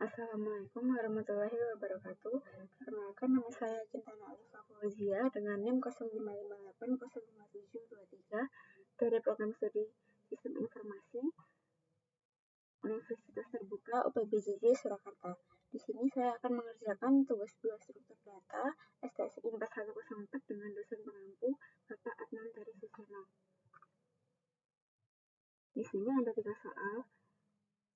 Assalamualaikum warahmatullahi wabarakatuh. Perkenalkan, nama saya Cintana Alifa Fauzia dengan NIM 0558055723 dari Program Studi Sistem Informasi Universitas Terbuka UPBJJ Surakarta. Di sini saya akan mengerjakan tugas 2 struktur data STSI 4104 dengan dosen pengampu Bapak Adnan Tari Susana. Di sini ada 3 soal.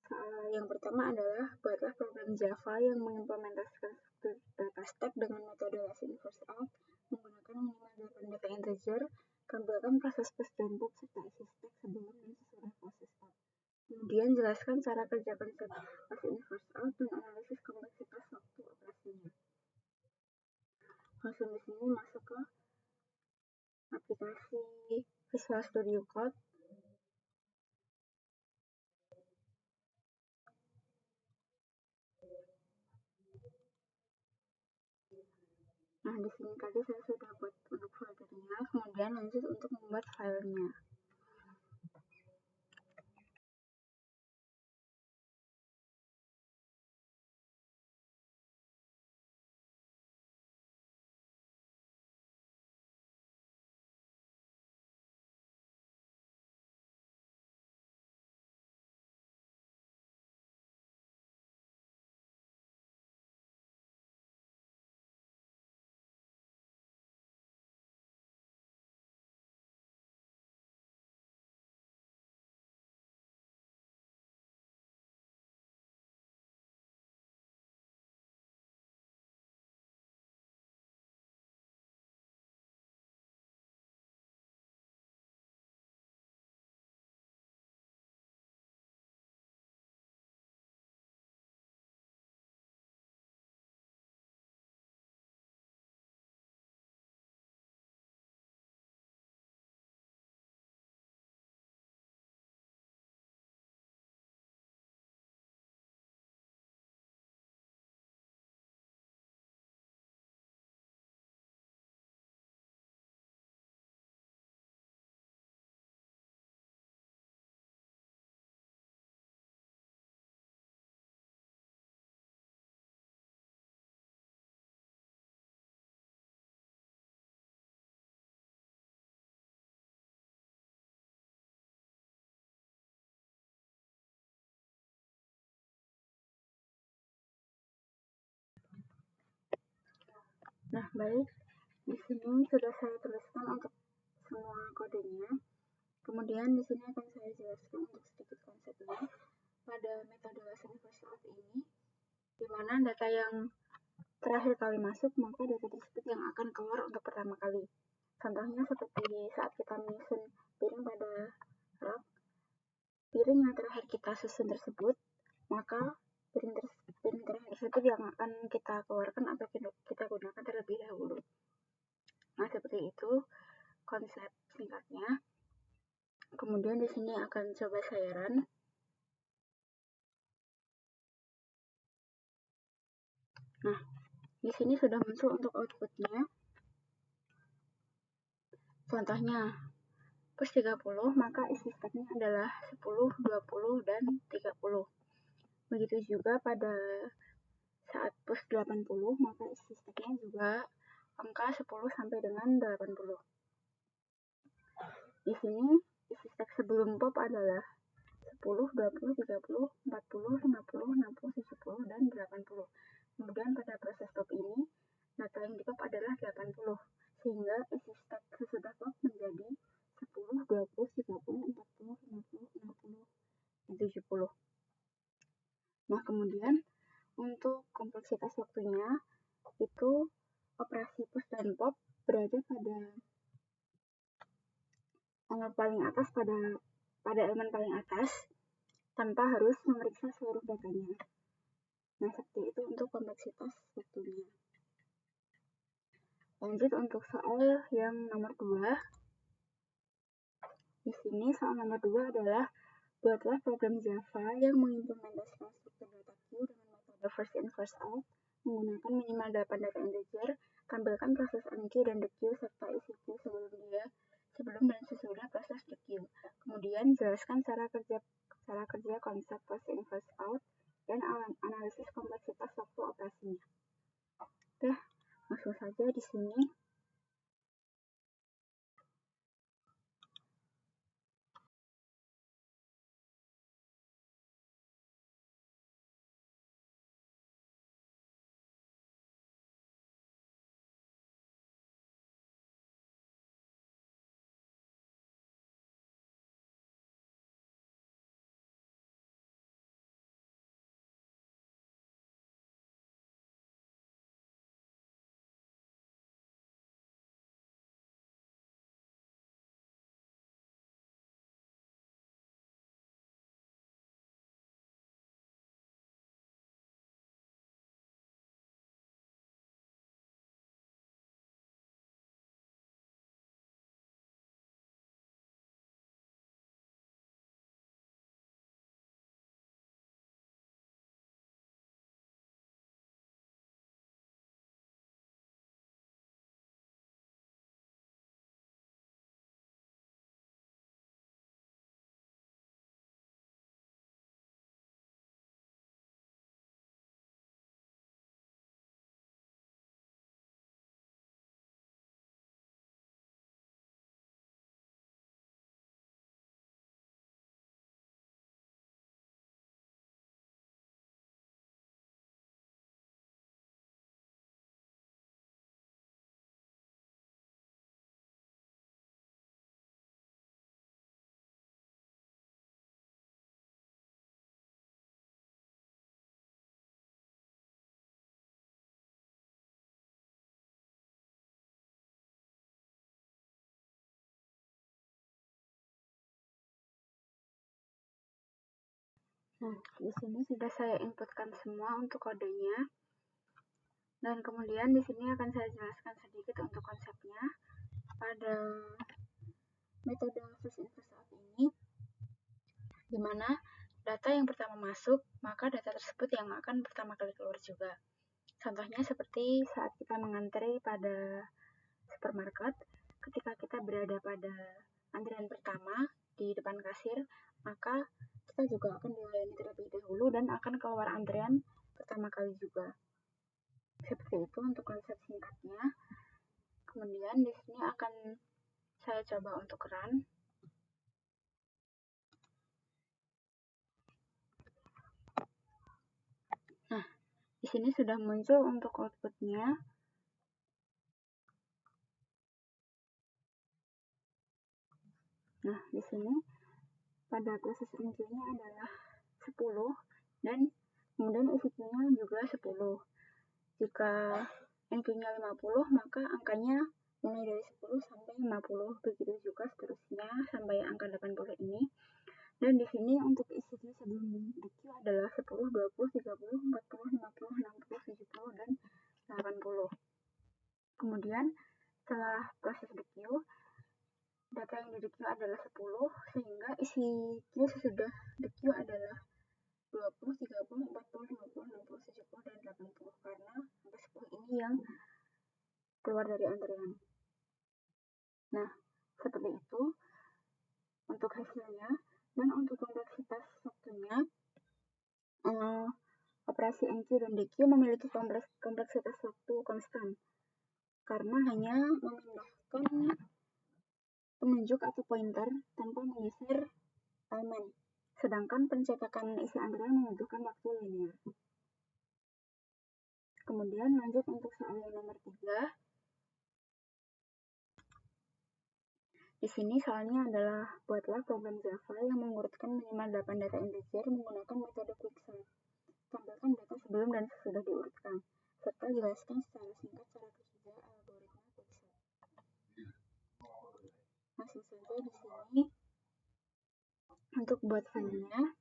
Soal yang pertama adalah buatlah program Java yang mengimplementasikan struktur data stack dengan metode last in first out menggunakan minimal 8 data integer, tampilkan proses push dan pop serta isi stack sebelum dan sesudah proses pop. Kemudian jelaskan cara kerja konsep last in first out dan analisis kompleksitas waktu operasinya. Langsung di sini masuk ke aplikasi Visual Studio Code. Nah, di sini tadi saya sudah buat untuk foldernya, kemudian lanjut untuk membuat filenya. Nah, baik. Di sini sudah saya tuliskan untuk semua kodenya. Kemudian di sini akan saya jelaskan untuk sedikit konsepnya. Pada metode last in first out ini, di mana data yang terakhir kali masuk, maka data tersebut yang akan keluar untuk pertama kali. Contohnya seperti saat kita menyusun piring pada rak, piring yang terakhir kita susun tersebut, maka piring terakhir tersebut yang akan kita keluarkan atau kita gunakan terlebih dahulu. Nah, seperti itu konsep singkatnya. Kemudian di sini akan coba saya run. Nah, di sini sudah muncul untuk outputnya. Contohnya, push 30, maka isi stacknya adalah 10, 20, dan 30. Begitu juga pada saat push 80, maka isi stacknya juga angka 10 sampai dengan 80. Di sini isi stack sebelum pop adalah 10, 20, 30, 40, 50, 60, 70, dan 80. Kemudian pada proses pop ini, data yang di pop adalah 80, sehingga isi stack sesudah pop menjadi 10, 20, 30, 40, 50, 60, dan 70. Nah, kemudian untuk kompleksitas waktunya, itu operasi push dan pop berada pada nomor paling atas, pada elemen paling atas, tanpa harus memeriksa seluruh datanya. Nah, seperti itu untuk kompleksitas waktunya. Lanjut untuk soal yang nomor 2. Di sini soal nomor 2 adalah buatlah program Java yang mengimplementasikan struktur data queue dengan metode first in first out menggunakan minimal 8 data integer, tampilkan proses unqueue dan dequeue serta isi queue sebelum dan sesudah proses dequeue. Kemudian jelaskan cara kerja konsep first in first out dan analisis kompleksitas waktu operasinya. Oke, langsung saja di sini. Nah, di sini sudah saya inputkan semua untuk kodenya. Dan kemudian di sini akan saya jelaskan sedikit untuk konsepnya. Pada metode first in first out ini, di mana data yang pertama masuk, maka data tersebut yang akan pertama kali keluar juga. Contohnya seperti saat kita mengantri pada supermarket, ketika kita berada pada antrian pertama di depan kasir, maka kita juga akan dilayani terlebih dahulu dan akan keluar antrian pertama kali juga. Seperti itu untuk konsep singkatnya. Kemudian di sini akan saya coba untuk run. Nah, di sini sudah muncul untuk outputnya. Nah, di sini pada proses NQ-nya adalah 10 dan kemudian ECQ-nya juga 10. Jika NQ-nya 50, maka angkanya mulai dari 10 sampai 50, begitu juga seterusnya sampai angka 80 ini. Dan di sini untuk ECQ sebelum DQ adalah 10, 20, 30, 40, 50, 60, 70, dan 80. Kemudian setelah proses DQ, data yang di DQ adalah 10, sehingga ECQ sesudah DQ adalah 20, 30, 40, 50, 60, 70, dan 80, karena sampai 10 ini yang keluar dari antrian. Nah, seperti itu untuk hasilnya. Dan untuk kompleksitas waktunya, operasi NQ dan DQ memiliki kompleksitas waktu konstan, karena hanya memindahkan penunjuk atau pointer tanpa menggeser elemen. Sedangkan pencetakan isi antrian membutuhkan waktu linear. Kemudian lanjut untuk soal yang nomor 3. Di sini soalnya adalah buatlah program Java yang mengurutkan minimal 8 data integer menggunakan metode quicksort. Tampilkan data sebelum dan sesudah diurutkan, serta jelaskan secara singkat cara kerja algoritma quicksort. Langsung saja di sini untuk buat filenya.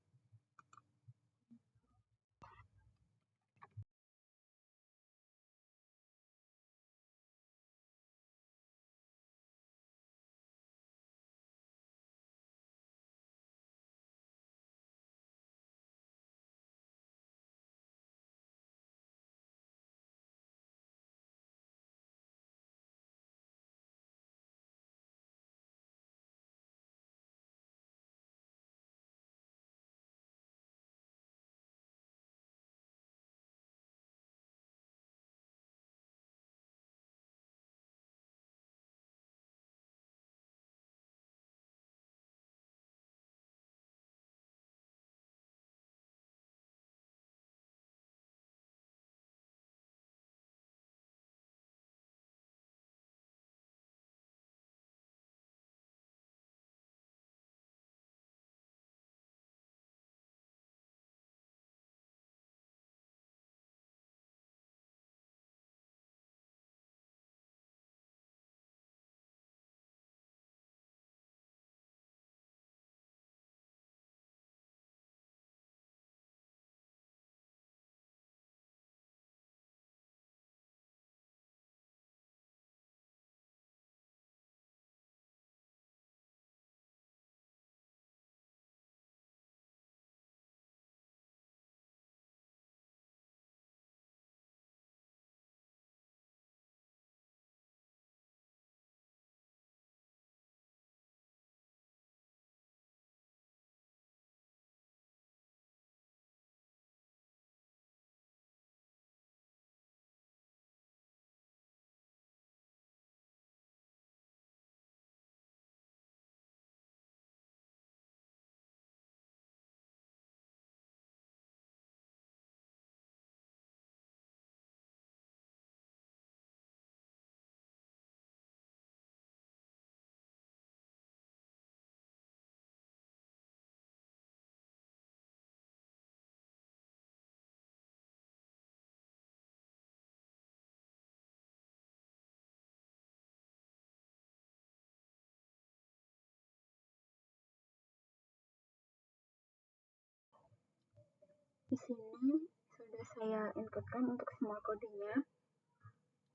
Di sini sudah saya inputkan untuk semua kodenya.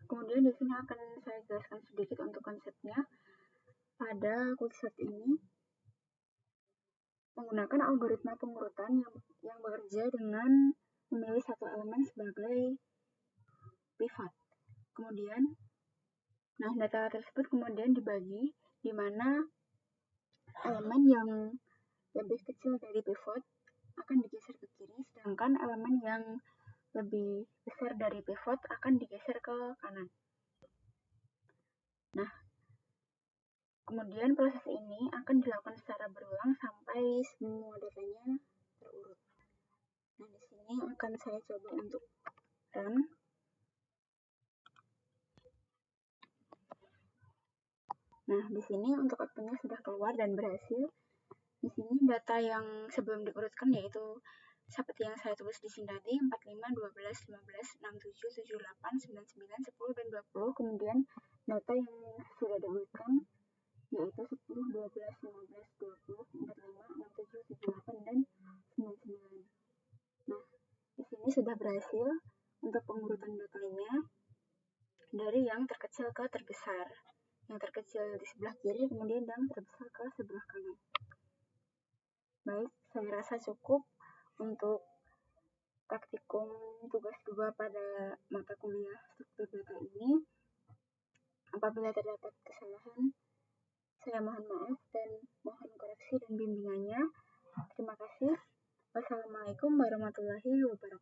Kemudian di sini akan saya jelaskan sedikit untuk konsepnya. Pada quickshot ini menggunakan algoritma pengurutan yang bekerja dengan memilih satu elemen sebagai pivot. Kemudian, data tersebut kemudian dibagi di mana elemen yang lebih kecil dari pivot akan digeser ke kiri, sedangkan elemen yang lebih besar dari pivot akan digeser ke kanan. Kemudian proses ini akan dilakukan secara berulang sampai semua datanya terurut. Di sini akan saya coba untuk run. Di sini untuk outputnya sudah keluar dan berhasil. Di sini data yang sebelum diurutkan yaitu seperti yang saya tulis di sini tadi 45, 12, 15, 67, 78, 99, 10, dan 20. Kemudian data yang sudah diurutkan yaitu 10, 12, 15, 20, 45, 67, 78, dan 99. Di sini sudah berhasil untuk pengurutan datanya dari yang terkecil ke terbesar. Yang terkecil di sebelah kiri, kemudian yang terbesar ke sebelah kanan. Baik, saya rasa cukup untuk praktikum tugas 2 pada mata kuliah struktur data ini. Apabila terdapat kesalahan, saya mohon maaf dan mohon koreksi dan bimbingannya. Terima kasih. Wassalamualaikum warahmatullahi wabarakatuh.